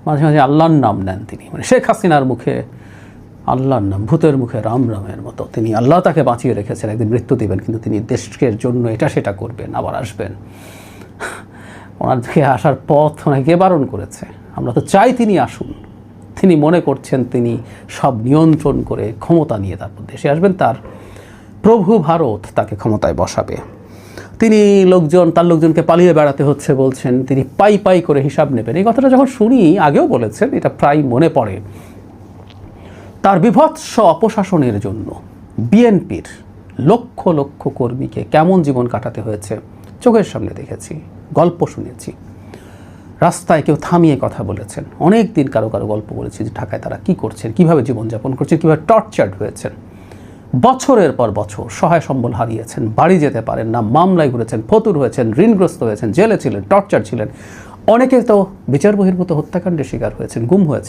মাঝে মাঝে আল্লাহর নাম নেন তিনি, মানে শেখ হাসিনার মুখে আল্লাহর নাম, ভূতের মুখে রাম রামের মতো। তিনি আল্লাহ তাকে বাঁচিয়ে রেখেছেন, একদিন মৃত্যু দেবেন, কিন্তু তিনি দেশের জন্য এটা সেটা করবেন, আবার আসবেন। ওনার দিকে আসার পথ অনেকে বারণ করেছে, আমরা তো চাই তিনি আসুন। তিনি মনে করছেন তিনি সব নিয়ন্ত্রণ করে ক্ষমতা নিয়ে তারপর দেশে আসবেন, তার প্রভু ভারত তাকে ক্ষমতায় বসাবে। তিনি তার লোকজনকে পালিয়ে বেড়াতে হচ্ছে বলছেন, তিনি পাই পাই করে হিসাব নেবেন। এই কথাটা যখন শুনি, আগেও বলেছেন, এটা প্রায় মনে পড়ে তার বিভৎস অপশাসনের জন্য বিএনপির লক্ষ লক্ষ কর্মীকে কেমন জীবন কাটাতে হয়েছে চোখের সামনে দেখেছি, গল্প শুনেছি। রাস্তায় কেউ থামিয়ে কথা বলেছেন, অনেক দিন কারো কারো গল্প বলেছি যে ঢাকায় তারা কী করছেন, কীভাবে জীবনযাপন করছেন, কীভাবে টর্চার্ড হয়েছেন, বছরের পর বছর সহায় সম্বল হারিয়েছেন, বাড়ি যেতে পারেন না, মামলায় ঘুরেছেন, ফতুর হয়েছেন, ঋণগ্রস্ত হয়েছেন, জেলে ছিলেন, টর্চার ছিলেন। অনেকে তো বিচার বহির্ভূত হত্যাকাণ্ডের শিকার হয়েছেন, গুম হয়েছে।